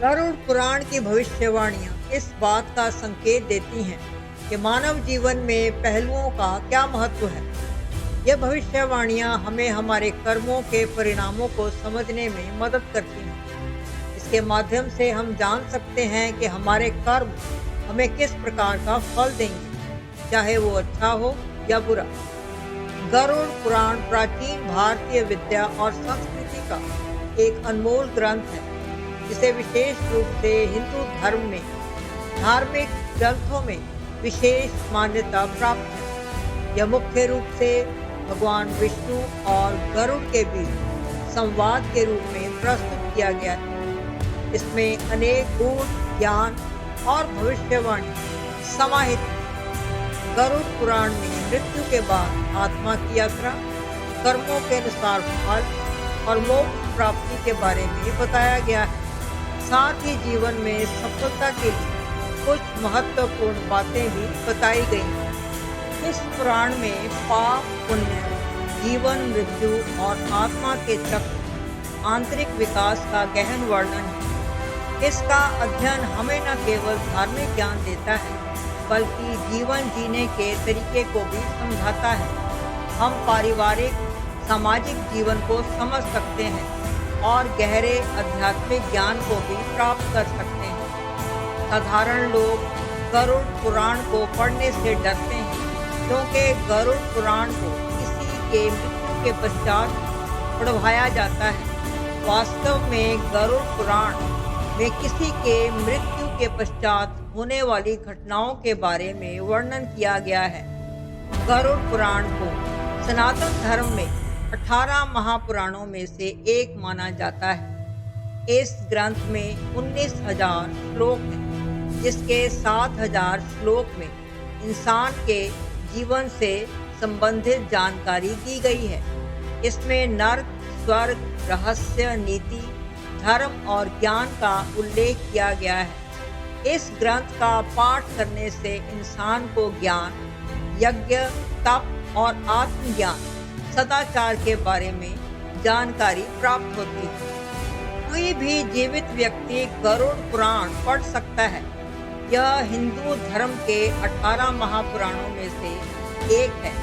गरुड़ पुराण की भविष्यवाणियां इस बात का संकेत देती हैं कि मानव जीवन में पहलुओं का क्या महत्व है। यह भविष्यवाणियां हमें हमारे कर्मों के परिणामों को समझने में मदद करती हैं। इसके माध्यम से हम जान सकते हैं कि हमारे कर्म हमें किस प्रकार का फल देंगे, चाहे वो अच्छा हो या बुरा। गरुड़ पुराण प्राचीन भारतीय विद्या और संस्कृति का एक अनमोल ग्रंथ है, जिसे विशेष रूप से हिंदू धर्म में धार्मिक ग्रंथों में विशेष मान्यता प्राप्त है। यह मुख्य रूप से भगवान विष्णु और गरुड़ के बीच संवाद के रूप में प्रस्तुत किया गया है। इसमें अनेक गुण, ज्ञान और भविष्यवाणी समाहित है। गरुड़ पुराण में मृत्यु के बाद आत्मा की यात्रा, कर्मों के अनुसार फल और मोक्ष प्राप्ति के बारे में बताया गया है। साथ ही जीवन में सफलता के लिए कुछ महत्वपूर्ण बातें भी बताई गई हैं। इस पुराण में पाप, पुण्य, जीवन, मृत्यु और आत्मा के चक्र, आंतरिक विकास का गहन वर्णन है। इसका अध्ययन हमें न केवल धार्मिक ज्ञान देता है, बल्कि जीवन जीने के तरीके को भी समझाता है। हम पारिवारिक, सामाजिक जीवन को समझ सकते हैं और गहरे आध्यात्मिक ज्ञान को भी प्राप्त कर सकते हैं। साधारण लोग गरुड़ पुराण को पढ़ने से डरते हैं, क्योंकि गरुड़ पुराण को किसी के मृत्यु के पश्चात पढ़वाया जाता है। वास्तव में गरुड़ पुराण में किसी के मृत्यु के पश्चात होने वाली घटनाओं के बारे में वर्णन किया गया है। गरुड़ पुराण को सनातन धर्म में 18 महापुराणों में से एक माना जाता है। इस ग्रंथ में 19,000 श्लोक हैं, जिसके 7,000 श्लोक में इंसान के जीवन से संबंधित जानकारी दी गई है। इसमें नर्क, स्वर्ग, रहस्य, नीति, धर्म और ज्ञान का उल्लेख किया गया है। इस ग्रंथ का पाठ करने से इंसान को ज्ञान, यज्ञ, तप और आत्मज्ञान, सदाचार के बारे में जानकारी प्राप्त होती है। कोई भी जीवित व्यक्ति गरुड़ पुराण पढ़ सकता है। यह हिंदू धर्म के 18 महापुराणों में से एक है।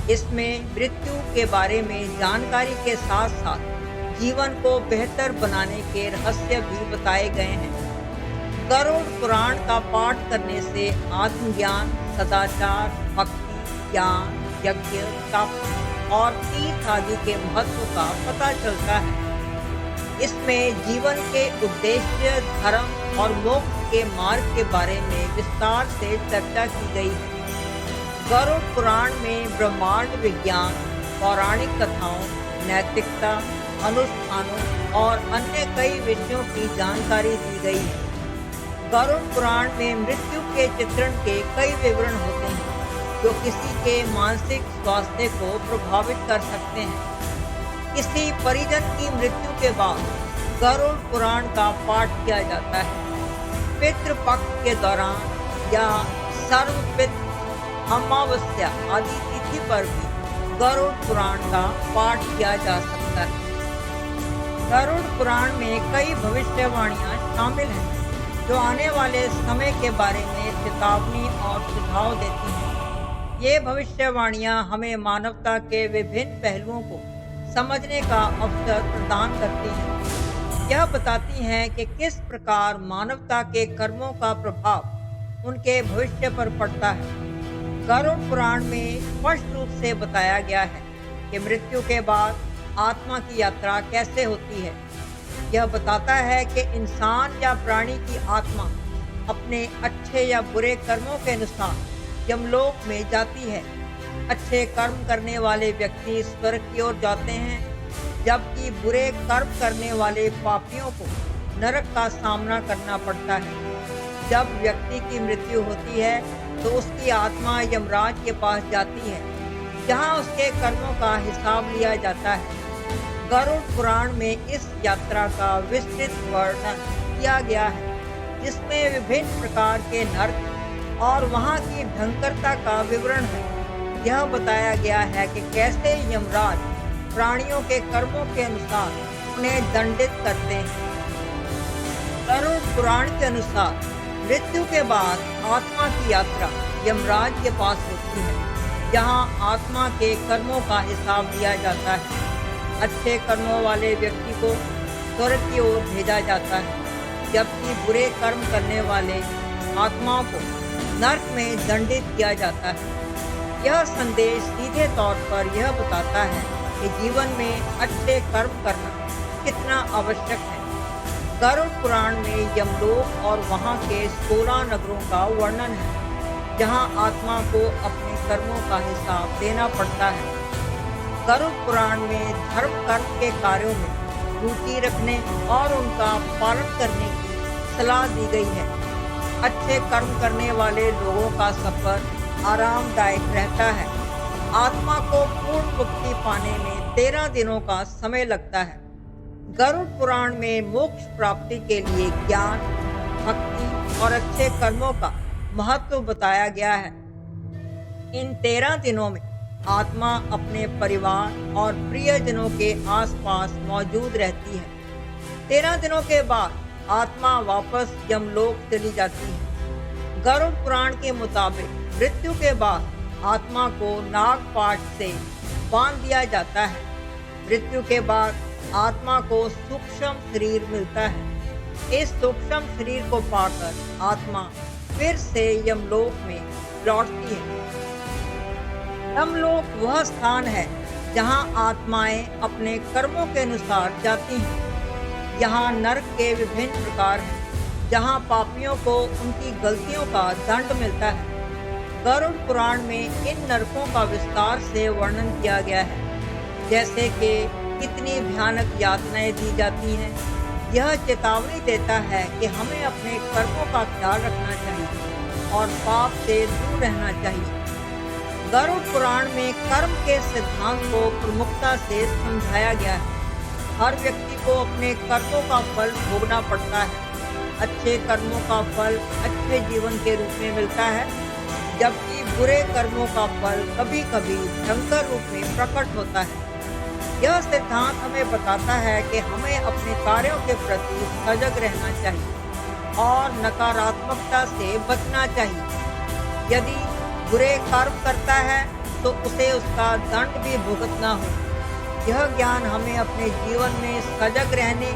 इसमें मृत्यु के बारे में जानकारी के साथ साथ जीवन को बेहतर बनाने के रहस्य भी बताए गए हैं। गरुड़ पुराण का पाठ करने से आत्मज्ञान, सदाचार, भक्ति, ज्ञान, यज्ञ, तप और तीर्थ आदि के महत्व का पता चलता है। इसमें जीवन के उद्देश्य, धर्म और मोक्ष के मार्ग के बारे में विस्तार से चर्चा की गई है। गरुड़ पुराण में ब्रह्मांड विज्ञान, पौराणिक कथाओं, नैतिकता, अनुष्ठानों और अन्य कई विषयों की जानकारी दी गई है। गरुड़ पुराण में मृत्यु के चित्रण के कई विवरण होते हैं, जो किसी के मानसिक स्वास्थ्य को प्रभावित कर सकते हैं। किसी परिजन की मृत्यु के बाद गरुड़ पुराण का पाठ किया जाता है। पितृपक्ष के दौरान या सर्वपितृ, अमावस्या आदि तिथि पर भी गरुड़ पुराण का पाठ किया जा सकता है। गरुड़ पुराण में कई भविष्यवाणियां शामिल हैं, जो आने वाले समय के बारे में चेतावनी और सुझाव देती हैं। ये भविष्यवाणियां हमें मानवता के विभिन्न पहलुओं को समझने का अवसर प्रदान करती हैं। यह बताती हैं कि किस प्रकार मानवता के कर्मों का प्रभाव उनके भविष्य पर पड़ता है। गरुड़ पुराण में स्पष्ट रूप से बताया गया है कि मृत्यु के बाद आत्मा की यात्रा कैसे होती है। यह बताता है कि इंसान या प्राणी की आत्मा अपने अच्छे या बुरे कर्मों के अनुसार यमलोक में जाती है। अच्छे कर्म करने वाले व्यक्ति स्वर्ग की ओर जाते हैं, जबकि बुरे कर्म करने वाले पापियों को नरक का सामना करना पड़ता है। जब व्यक्ति की मृत्यु होती है तो उसकी आत्मा यमराज के पास जाती है, जहां उसके कर्मों का हिसाब लिया जाता है। गरुड़ पुराण में इस यात्रा का विस्तृत वर्णन किया गया है, जिसमें विभिन्न प्रकार के नरक और वहां की भयंकरता का विवरण है। यह बताया गया है कि कैसे यमराज प्राणियों के कर्मों के अनुसार उन्हें दंडित करते हैं। गरुड़ पुराण के अनुसार मृत्यु के बाद आत्मा की यात्रा यमराज के पास होती है, जहां आत्मा के कर्मों का हिसाब लिया जाता है। अच्छे कर्मों वाले व्यक्ति को स्वर्ग की ओर भेजा जाता है, जबकि बुरे कर्म करने वाले आत्माओं को नरक में दंडित किया जाता है। यह संदेश सीधे तौर पर यह बताता है कि जीवन में अच्छे कर्म करना कितना आवश्यक है। गरुड़ पुराण में यमलोक और वहाँ के 16 नगरों का वर्णन है, जहाँ आत्मा को अपने कर्मों का हिसाब देना पड़ता है। गरुड़ पुराण में धर्म कर्म के कार्यों में रुचि रखने और उनका पालन करने की सलाह दी गई है। अच्छे कर्म करने वाले लोगों का सफर आरामदायक रहता है। आत्मा को पूर्ण मुक्ति पाने में 13 दिनों का समय लगता है। गरुड़ पुराण में मोक्ष प्राप्ति के लिए ज्ञान, भक्ति और अच्छे कर्मों का महत्व बताया गया है। इन 13 दिनों में आत्मा अपने परिवार और प्रियजनों के आसपास मौजूद रहती है। 13 दिनों के बाद आत्मा वापस यमलोक चली जाती है। गरुड़ पुराण के मुताबिक मृत्यु के बाद आत्मा को नागपाश से बांध दिया जाता है। मृत्यु के बाद आत्मा को सूक्ष्म शरीर मिलता है। इस सूक्ष्म शरीर को पाकर आत्मा फिर से यमलोक में लौटती है। यमलोक वह स्थान है जहां आत्माएं अपने कर्मों के अनुसार जाती हैं। यहाँ नरक के विभिन्न प्रकार हैं, जहां पापियों को उनकी गलतियों का दंड मिलता है। गरुड़ पुराण में इन नरकों का विस्तार से वर्णन किया गया है, जैसे कि कितनी भयानक यातनाएं दी जाती हैं। यह चेतावनी देता है कि हमें अपने कर्मों का ख्याल रखना चाहिए और पाप से दूर रहना चाहिए। गरुड़ पुराण में कर्म के सिद्धांत को प्रमुखता से समझाया गया है। हर व्यक्ति को अपने कर्मों का फल भोगना पड़ता है। अच्छे कर्मों का फल अच्छे जीवन के रूप में मिलता है, जबकि बुरे कर्मों का फल कभी कभी भयंकर रूप में प्रकट होता है। यह सिद्धांत हमें बताता है कि हमें अपने कार्यों के प्रति सजग रहना चाहिए और नकारात्मकता से बचना चाहिए। यदि बुरे कर्म करता है तो उसे उसका दंड भी भुगतना हो। यह ज्ञान हमें अपने जीवन में सजग रहने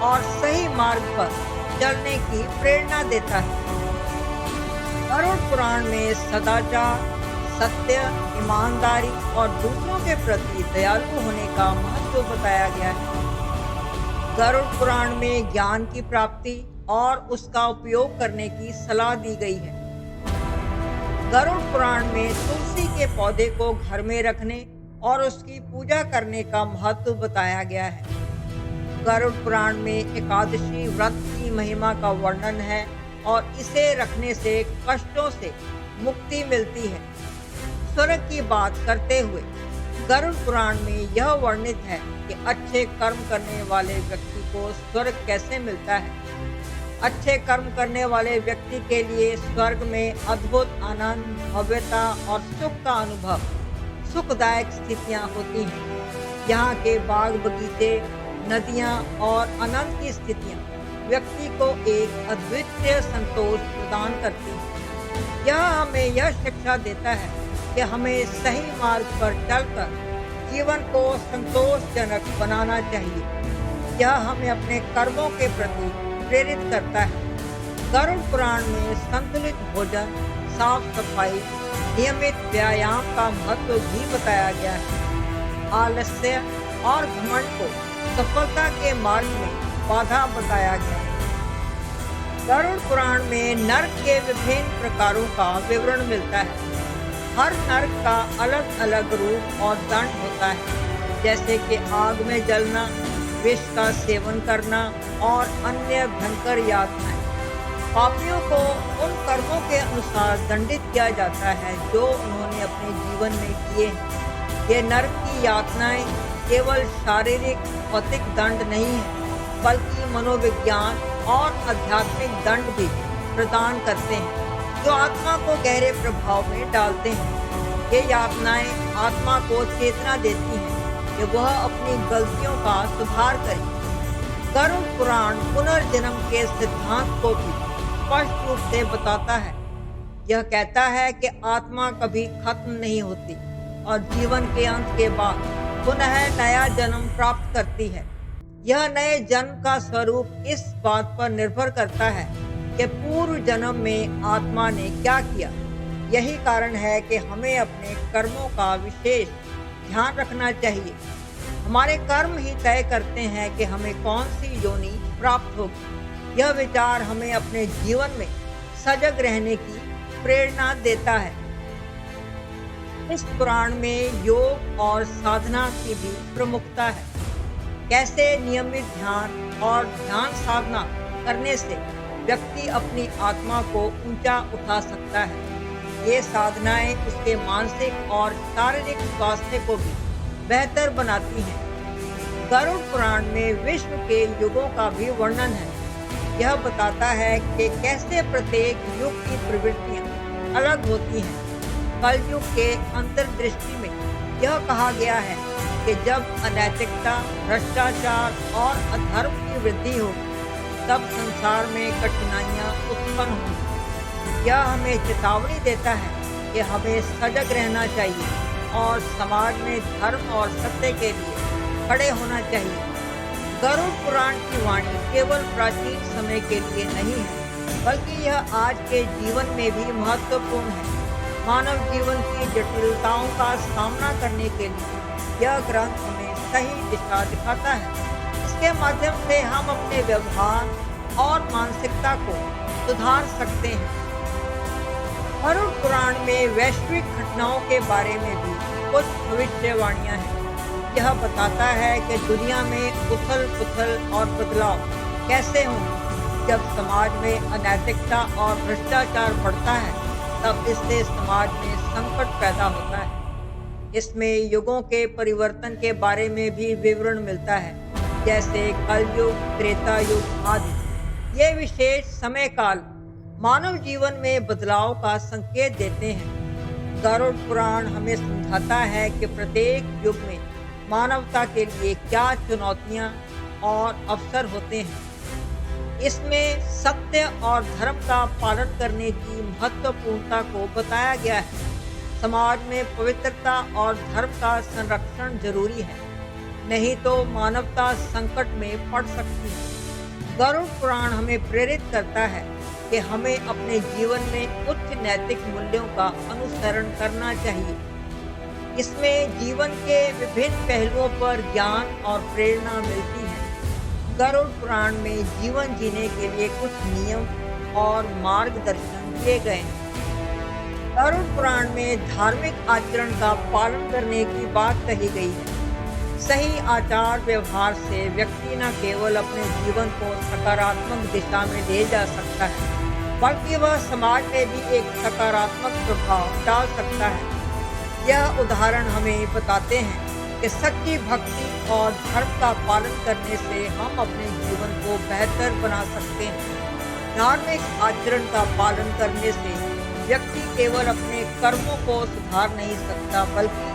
और सही मार्ग पर चलने की प्रेरणा देता है। गरुड़ पुराण में सदाचार, सत्य, ईमानदारी और दूसरों के प्रति दयालु होने का महत्व बताया गया है। गरुड़ पुराण में ज्ञान की प्राप्ति और उसका उपयोग करने की सलाह दी गई है। गरुड़ पुराण में तुलसी के पौधे को घर में रखने और उसकी पूजा करने का महत्व बताया गया है। गरुड़ पुराण में एकादशी व्रत की महिमा का वर्णन है और इसे रखने से कष्टों से मुक्ति मिलती है। स्वर्ग की बात करते हुए गरुड़ पुराण में यह वर्णित है कि अच्छे कर्म करने वाले व्यक्ति को स्वर्ग कैसे मिलता है। अच्छे कर्म करने वाले व्यक्ति के लिए स्वर्ग में अद्भुत आनंद, भव्यता और सुख का अनुभव, सुखदायक स्थितियां होती हैं। यहाँ के बाग बगीचे, नदियाँ और आनंद की स्थितियाँ व्यक्ति को एक अद्वितीय संतोष प्रदान करती हैं। यह हमें यह शिक्षा देता है कि हमें सही मार्ग पर चलकर जीवन को संतोषजनक बनाना चाहिए। यह हमें अपने कर्मों के प्रति प्रेरित करता है। गरुड़ पुराण में संतुलित भोजन, साफ सफाई, नियमित व्यायाम का महत्व भी बताया गया है। आलस्य और घमंड को सफलता के मार्ग में बाधा बताया गया है। गरुड़ पुराण में नरक के विभिन्न प्रकारों का विवरण मिलता है। हर नरक का अलग अलग रूप और दंड होता है, जैसे कि आग में जलना, विष का सेवन करना और अन्य भयंकर यातनाएं। पापियों को उन कर्मों के अनुसार दंडित किया जाता है जो उन्होंने अपने जीवन में किए हैं। ये नरक की यातनाएं केवल शारीरिक भौतिक दंड नहीं है, बल्कि मनोविज्ञान और आध्यात्मिक दंड भी प्रदान करते हैं, जो आत्मा को गहरे प्रभाव में डालते हैं। ये यातनाएं आत्मा को चेतना देती हैं कि वह अपनी गलतियों का सुधार करे। गरुड़ पुराण पुनर्जन्म के सिद्धांत को भी स्पष्ट रूप से बताता है। यह कहता है कि आत्मा कभी खत्म नहीं होती और जीवन के अंत के बाद पुनः नया जन्म प्राप्त करती है। यह नए जन्म का स्वरूप इस बात पर निर्भर करता है कि पूर्व जन्म में आत्मा ने क्या किया। यही कारण है कि हमें अपने कर्मों का विशेष ध्यान रखना चाहिए। हमारे कर्म ही तय करते हैं कि हमें कौन सी योनि प्राप्त होगी। यह विचार हमें अपने जीवन में सजग रहने की प्रेरणा देता है। इस पुराण में योग और साधना की भी प्रमुखता है। कैसे नियमित ध्यान और ध्यान साधना करने से व्यक्ति अपनी आत्मा को ऊंचा उठा सकता है। ये साधनाएं उसके मानसिक और शारीरिक स्वास्थ्य को भी बेहतर बनाती हैं। गरुड़ पुराण में विश्व के युगों का भी वर्णन है। यह बताता है कि कैसे प्रत्येक युग की प्रवृत्तियां अलग होती हैं। कलयुग के अंतर्दृष्टि में यह कहा गया है कि जब अनैतिकता, भ्रष्टाचार और अधर्म की वृद्धि होगी, तब संसार में कठिनाइयां उत्पन्न होंगी। यह हमें चेतावनी देता है कि हमें सजग रहना चाहिए और समाज में धर्म और सत्य के लिए खड़े होना चाहिए। गरुड़ पुराण की वाणी केवल प्राचीन समय के लिए नहीं है, बल्कि यह आज के जीवन में भी महत्वपूर्ण है। मानव जीवन की जटिलताओं का सामना करने के लिए यह ग्रंथ हमें सही दिशा दिखाता है। इसके माध्यम से हम अपने व्यवहार और मानसिकता को सुधार सकते हैं। गरुड़ पुराण में वैश्विक घटनाओं के बारे में भी कुछ भविष्यवाणियां हैं। यह बताता है कि दुनिया में उथल पुथल और बदलाव कैसे होंगे। जब समाज में अनैतिकता और भ्रष्टाचार बढ़ता है, तब इससे समाज में संकट पैदा होता है। इसमें युगों के परिवर्तन के बारे में भी विवरण मिलता है, जैसे कलयुग, त्रेता युग आदि। ये विशेष समय काल मानव जीवन में बदलाव का संकेत देते हैं। गरुड़ पुराण हमें समझाता है कि प्रत्येक युग में मानवता के लिए क्या चुनौतियां और अवसर होते हैं। इसमें सत्य और धर्म का पालन करने की महत्वपूर्णता को बताया गया है। समाज में पवित्रता और धर्म का संरक्षण जरूरी है, नहीं तो मानवता संकट में पड़ सकती है। गरुड़ पुराण हमें प्रेरित करता है कि हमें अपने जीवन में उच्च नैतिक मूल्यों का अनुसरण करना चाहिए। इसमें जीवन के विभिन्न पहलुओं पर ज्ञान और प्रेरणा मिलती है। गरुड़ पुराण में जीवन जीने के लिए कुछ नियम और मार्गदर्शन दिए गए हैं। गरुड़ पुराण में धार्मिक आचरण का पालन करने की बात कही गई है। सही आचार व्यवहार से व्यक्ति न केवल अपने जीवन को सकारात्मक दिशा में ले जा सकता है, बल्कि वह समाज में भी एक सकारात्मक प्रभाव डाल सकता है। यह उदाहरण हमें बताते हैं कि सच्ची भक्ति और धर्म का पालन करने से हम अपने जीवन को बेहतर बना सकते हैं। धार्मिक आचरण का पालन करने से व्यक्ति केवल अपने कर्मों को सुधार नहीं सकता, बल्कि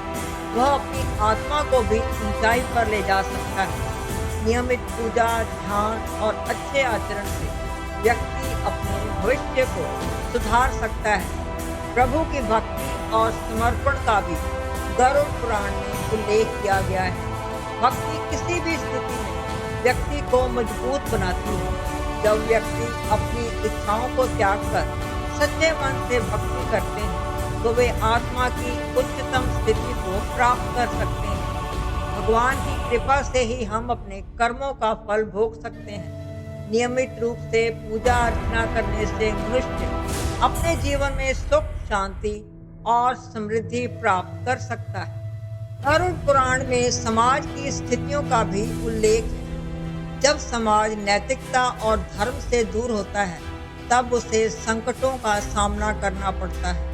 वह अपनी आत्मा को भी ऊंचाई पर ले जा सकता है। नियमित पूजा, ध्यान और अच्छे आचरण से व्यक्ति अपने भविष्य को सुधार सकता है। प्रभु की भक्ति और समर्पण का भी गरुड़ पुराण में उल्लेख किया गया है। भक्ति किसी भी स्थिति में व्यक्ति को मजबूत बनाती है। जब व्यक्ति अपनी इच्छाओं को त्याग कर सच्चे मन से भक्ति करते हैं, तो वे आत्मा की उच्चतम स्थिति को प्राप्त कर सकते हैं। भगवान की कृपा से ही हम अपने कर्मों का फल भोग सकते हैं। नियमित रूप से पूजा अर्चना करने से मनुष्य अपने जीवन में सुख, शांति और समृद्धि प्राप्त कर सकता है। गरुड़ पुराण में समाज की स्थितियों का भी उल्लेख है। जब समाज नैतिकता और धर्म से दूर होता है, तब उसे संकटों का सामना करना पड़ता है।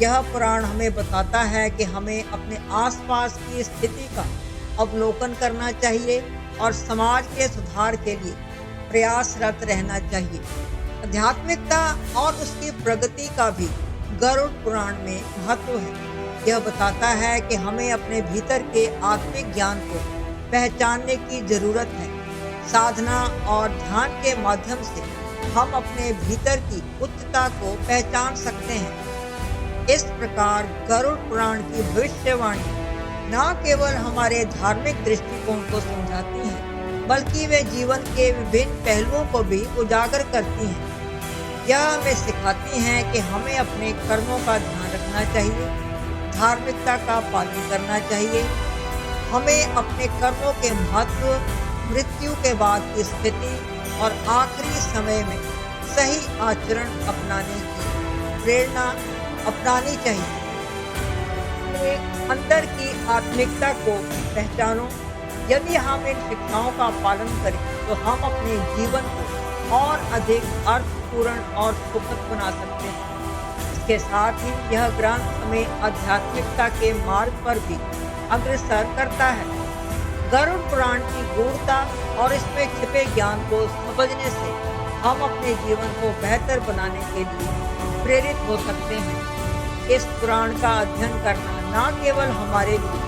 यह पुराण हमें बताता है कि हमें अपने आसपास की स्थिति का अवलोकन करना चाहिए और समाज के सुधार के लिए प्रयासरत रहना चाहिए। आध्यात्मिकता और उसकी प्रगति का भी गरुड़ पुराण में महत्व है। यह बताता है कि हमें अपने भीतर के आत्मिक ज्ञान को पहचानने की जरूरत है। साधना और ध्यान के माध्यम से हम अपने भीतर की उच्चता को पहचान सकते हैं। इस प्रकार गरुड़ पुराण की भविष्यवाणी न केवल हमारे धार्मिक दृष्टिकोण को समझाती हैं, बल्कि वे जीवन के विभिन्न पहलुओं को भी उजागर करती हैं। यह हमें सिखाती हैं कि हमें अपने कर्मों का ध्यान रखना चाहिए, धार्मिकता का पालन करना चाहिए। हमें अपने कर्मों के महत्व, मृत्यु के बाद की स्थिति और आखिरी समय में सही आचरण अपनाने की प्रेरणा अपनानी चाहिए। अपने अंदर की आत्मिकता को पहचानो। यदि हम इन शिक्षाओं का पालन करें तो हम अपने जीवन को और अधिक अर्थपूर्ण और सुखद बना सकते हैं। इसके साथ ही यह ग्रंथ हमें आध्यात्मिकता के मार्ग पर भी अग्रसर करता है। गरुड़ पुराण की गूढ़ता और इसमें छिपे ज्ञान को समझने से हम अपने जीवन को बेहतर बनाने के लिए प्रेरित हो सकते हैं। इस पुराण का अध्ययन करना न केवल हमारे लिए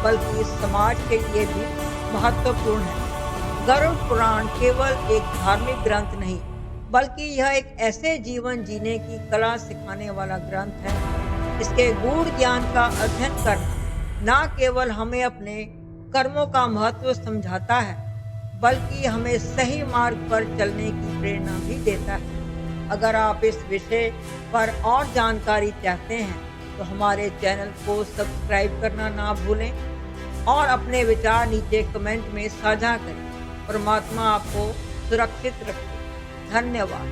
बल्कि समाज के लिए भी महत्वपूर्ण है। गरुड़ पुराण केवल एक धार्मिक ग्रंथ नहीं, बल्कि यह एक ऐसे जीवन जीने की कला सिखाने वाला ग्रंथ है। इसके गूढ़ ज्ञान का अध्ययन करना न केवल हमें अपने कर्मों का महत्व समझाता है, बल्कि हमें सही मार्ग पर चलने की प्रेरणा भी देता है। अगर आप इस विषय पर और जानकारी चाहते हैं तो हमारे चैनल को सब्सक्राइब करना ना भूलें और अपने विचार नीचे कमेंट में साझा करें। परमात्मा आपको सुरक्षित रखे। धन्यवाद।